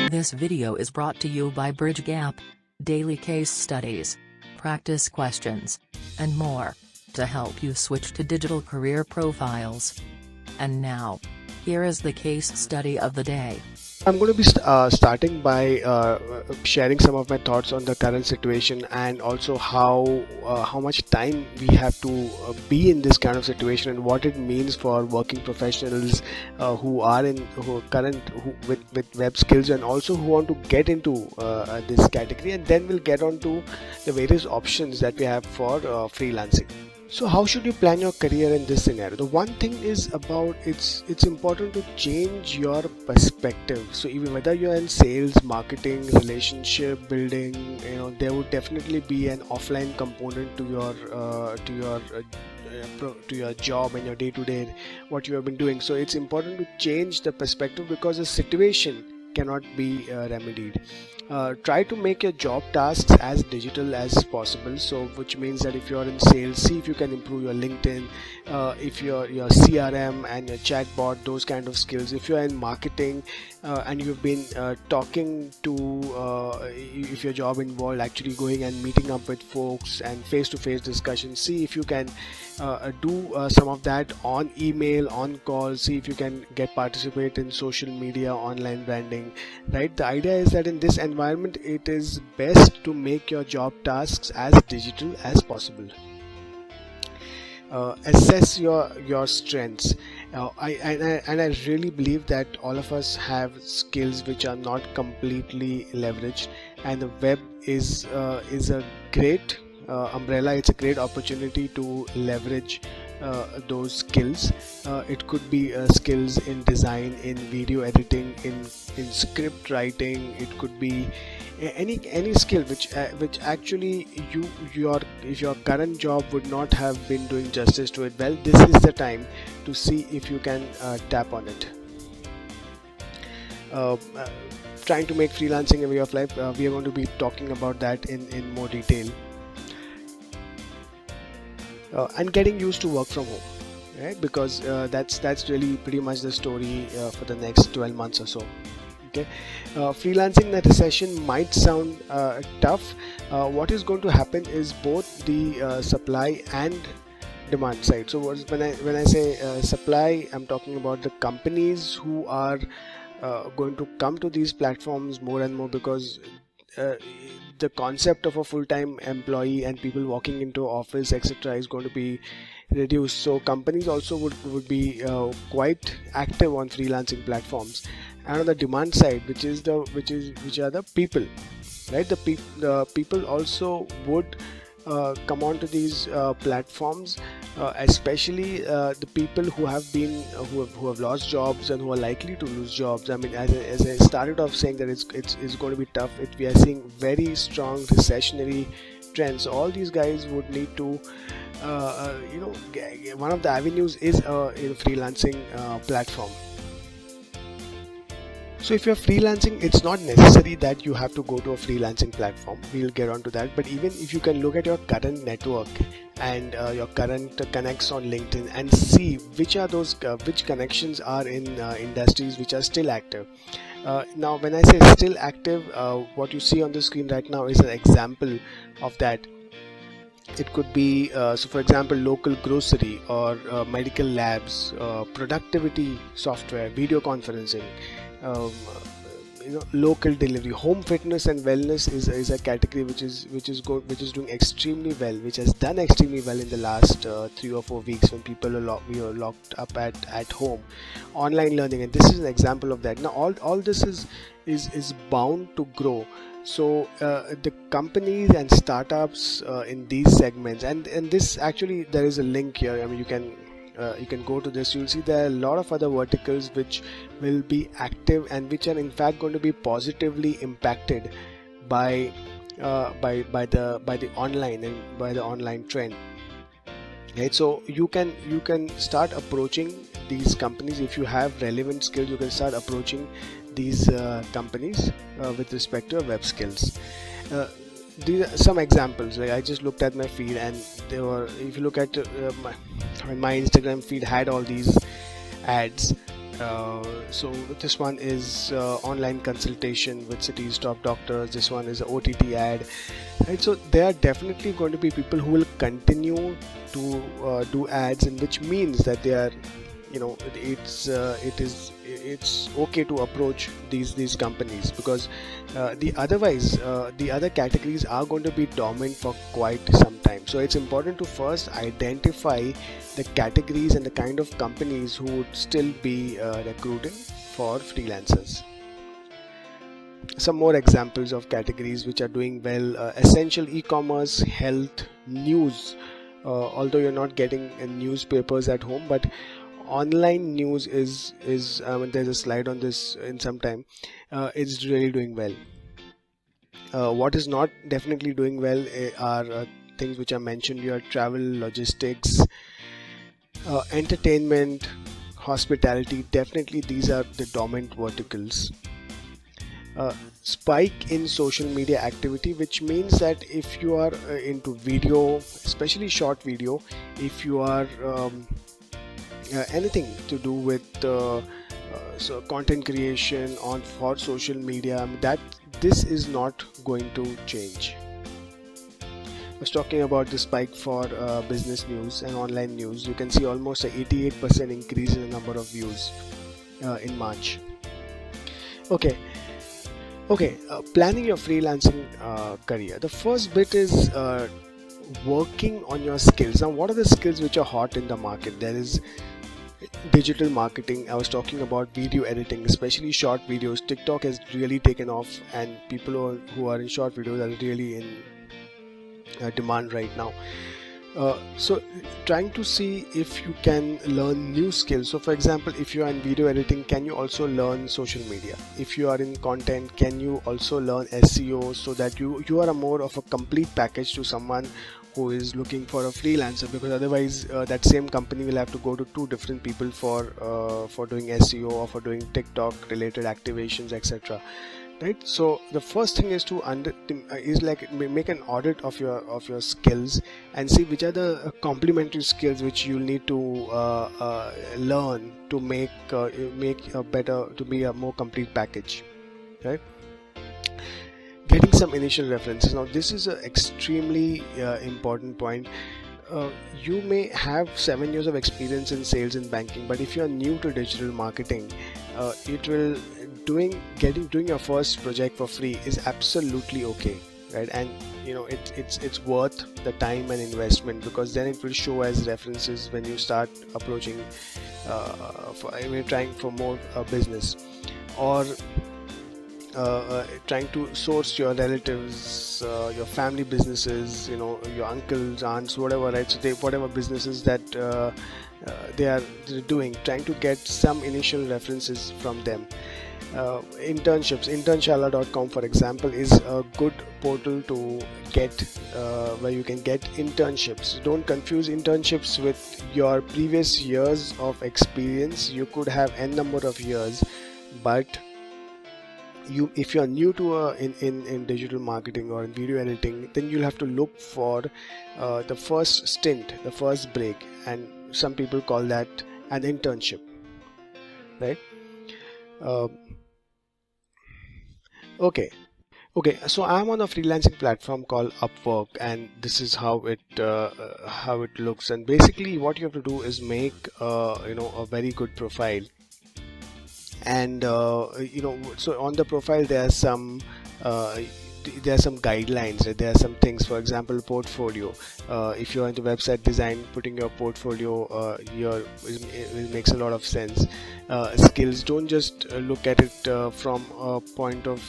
This video is brought to you by Bridge Gap. Daily case studies, practice questions, and more, to help you switch to digital career profiles. And now, here is the case study of the day. I'm going to be starting by sharing some of my thoughts on the current situation, and also how much time we have to be in this kind of situation, and what it means for working professionals who are with web skills, and also who want to get into this category. And then we'll get on to the various options that we have for freelancing. So how should you plan your career in this scenario? The one thing is about it's important to change your perspective. So even whether you're in sales, marketing, relationship building, there would definitely be an offline component to your job and your day-to-day what you have been doing. So it's important to change the perspective, because the situation cannot be remedied. Try to make your job tasks as digital as possible, so which means that if you're in sales, see if you can improve your LinkedIn, if your CRM and your chatbot, those kind of skills. If you're in marketing and you've been talking to if your job involved actually going and meeting up with folks and face-to-face discussions, see if you can do some of that on email, on calls. See if you can participate in social media, online branding, right? The idea is that in this environment, it is best to make your job tasks as digital as possible. Assess your strengths. I really believe that all of us have skills which are not completely leveraged, and the web is a great umbrella. It's a great opportunity to leverage those skills. It could be skills in design, in video editing, in script writing. It could be any skill which actually if your current job would not have been doing justice to it. Well, this is the time to see if you can tap on it. Trying to make freelancing a way of life. We are going to be talking about that in more detail. And getting used to work from home, right? Because that's really pretty much the story for the next 12 months or so. Okay, freelancing in a recession might sound tough. What is going to happen is both the supply and demand side. So when I say supply, I'm talking about the companies who are going to come to these platforms more and more, because the concept of a full-time employee and people walking into office, etc., is going to be reduced. So companies also would be quite active on freelancing platforms. And on the demand side, which are the people, right? The people also would come onto these platforms, especially the people who have lost jobs and who are likely to lose jobs. I mean, as I started off saying that it's going to be tough. We are seeing very strong recessionary trends. All these guys would need to one of the avenues is a freelancing platform. So if you're freelancing, it's not necessary that you have to go to a freelancing platform. We'll get on to that. But even if you can look at your current network and your current connects on LinkedIn, and see which are those which connections are in industries which are still active. Now when I say still active, what you see on the screen right now is an example of that. It could be so for example, local grocery, or medical labs, productivity software, video conferencing, local delivery. Home fitness and wellness is a category which is doing extremely well, which has done extremely well in the last 3 or 4 weeks, when people we are locked up at home. Online learning, and this is an example of that. Now all this is bound to grow. So the companies and startups in these segments, and this actually, there is a link here. I mean, you can go to this. You'll see there are a lot of other verticals which will be active, and which are in fact going to be positively impacted by the online and by the online trend. Right, so you can start approaching these companies. If you have relevant skills, you can start approaching these companies with respect to your web skills. These are some examples. Like, I just looked at my feed, and there were, if you look at my Instagram feed, had all these ads, So this one is online consultation with city's top doctors. This one is a OTT ad, right? So there are definitely going to be people who will continue to do ads, and which means that they are, it's okay to approach these companies, because the other categories are going to be dormant for quite some time. So it's important to first identify the categories and the kind of companies who would still be recruiting for freelancers. Some more examples of categories which are doing well: essential e-commerce, health, news. Although you're not getting newspapers at home, but online news is there's a slide on this in some time. It's really doing well. What is not definitely doing well are things which are mentioned here: travel, logistics, entertainment, hospitality. Definitely these are the dominant verticals. Spike in social media activity, which means that if you are into video, especially short video, if you are anything to do with so content creation on for social media, that this is not going to change. I was talking about the spike for business news and online news. You can see almost an 88% increase in the number of views in March. Okay, planning your freelancing career. The first bit is working on your skills. Now, what are the skills which are hot in the market? There is digital marketing. I was talking about video editing, especially short videos. TikTok has really taken off, and people who are in short videos are really in demand right now. So trying to see if you can learn new skills. So for example, if you are in video editing, can you also learn social media? If you are in content, can you also learn SEO, so that you are a more of a complete package to someone who is looking for a freelancer? Because otherwise that same company will have to go to two different people for doing SEO or for doing TikTok related activations, etc. Right. So the first thing is to make an audit of your skills and see which are the complementary skills which you'll need to learn to make a better, to be a more complete package. Right. Getting some initial references. Now this is an extremely important point. You may have 7 years of experience in sales and banking, but if you are new to digital marketing, doing your first project for free is absolutely okay, right? And it's worth the time and investment, because then it will show as references when you start approaching trying for more business, or trying to source your relatives, your family businesses, your uncles, aunts, whatever, right? So whatever businesses that they're doing, trying to get some initial references from them. Internships. Internshala.com, for example, is a good portal to get where you can get internships. Don't confuse internships with your previous years of experience. You could have n number of years, but if you are new to in digital marketing or in video editing, then you'll have to look for the first stint, the first break, and some people call that an internship, right? Okay, so I'm on a freelancing platform called Upwork, and this is how it looks. And basically what you have to do is make a very good profile. And so on the profile there are some guidelines, right? There are some things, for example, portfolio. If you're into website design, putting your portfolio here makes a lot of sense. Skills, don't just look at it from a point of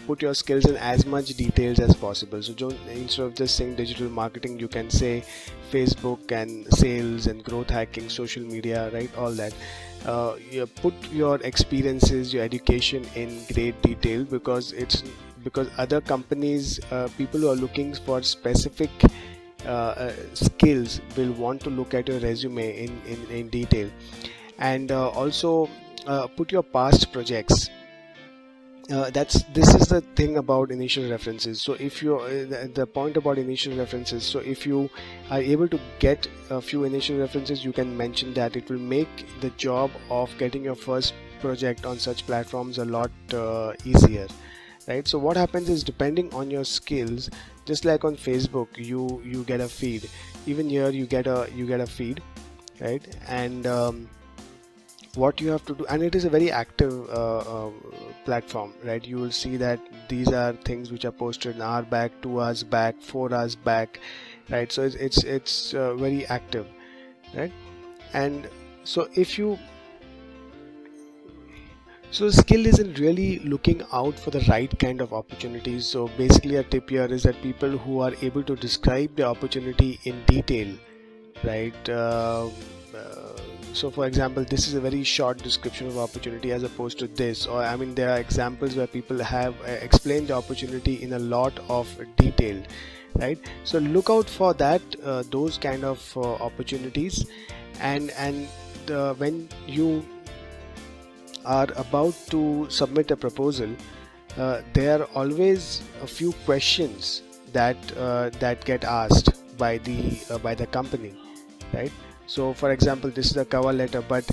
put your skills in as much details as possible. So instead of just saying digital marketing, you can say Facebook and sales and growth hacking, social media, right? All that. You put your experiences, your education in great detail, because other companies, people who are looking for specific skills will want to look at your resume in detail. And also put your past projects. this is the thing about initial references. So if you the point about initial references, so if you are able to get a few initial references, you can mention that. It will make the job of getting your first project on such platforms a lot easier, right? So what happens is, depending on your skills, just like on Facebook, you get a feed. Even here you get a feed, right? And what you have to do, and it is a very active platform, right? You will see that these are things which are posted an hour back, 2 hours back, 4 hours back, right? So it's very active, right? And so if you so skill is in really looking out for the right kind of opportunities. So basically a tip here is that people who are able to describe the opportunity in detail, right? So for example, this is a very short description of opportunity as opposed to this, or I mean there are examples where people have explained the opportunity in a lot of detail, right? So look out for that, those kind of opportunities. And when you are about to submit a proposal, there are always a few questions that get asked by the company, right? So for example, this is a cover letter, but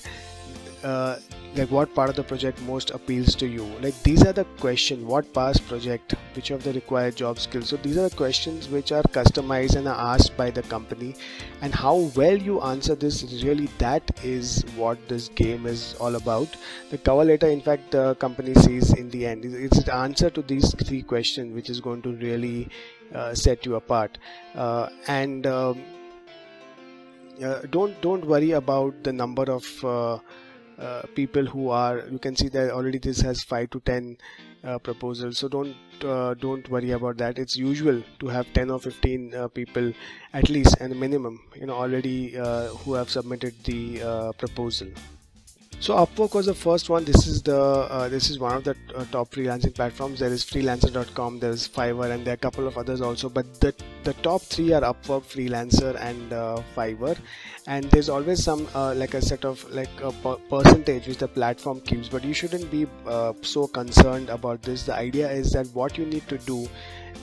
like what part of the project most appeals to you? Like these are the question, what past project, which of the required job skills. So these are the questions which are customized and are asked by the company, and how well you answer this, really that is what this game is all about. The cover letter, in fact, the company sees in the end, it's the answer to these three questions which is going to really set you apart. And don't worry about the number of people who are, you can see that already this has 5 to 10 proposals. So don't worry about that. It's usual to have 10 or 15 people at least, and minimum, already who have submitted the proposal. So Upwork was the first one. This is one of the top freelancing platforms. There is freelancer.com, there is Fiverr, and there are a couple of others also. But the top three are Upwork, Freelancer, and Fiverr. And there's always some like a set of like a percentage which the platform keeps. But you shouldn't be so concerned about this. The idea is that what you need to do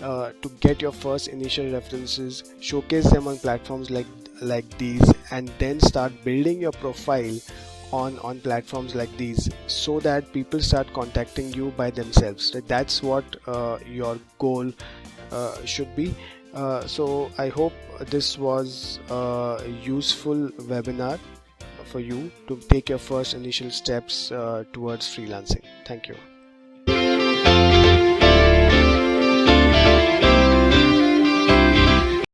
to get your first initial references, showcase them on platforms like these, and then start building your profile on platforms like these, so that people start contacting you by themselves. That's what your goal should be. So I hope this was a useful webinar for you to take your first initial steps towards freelancing. Thank you.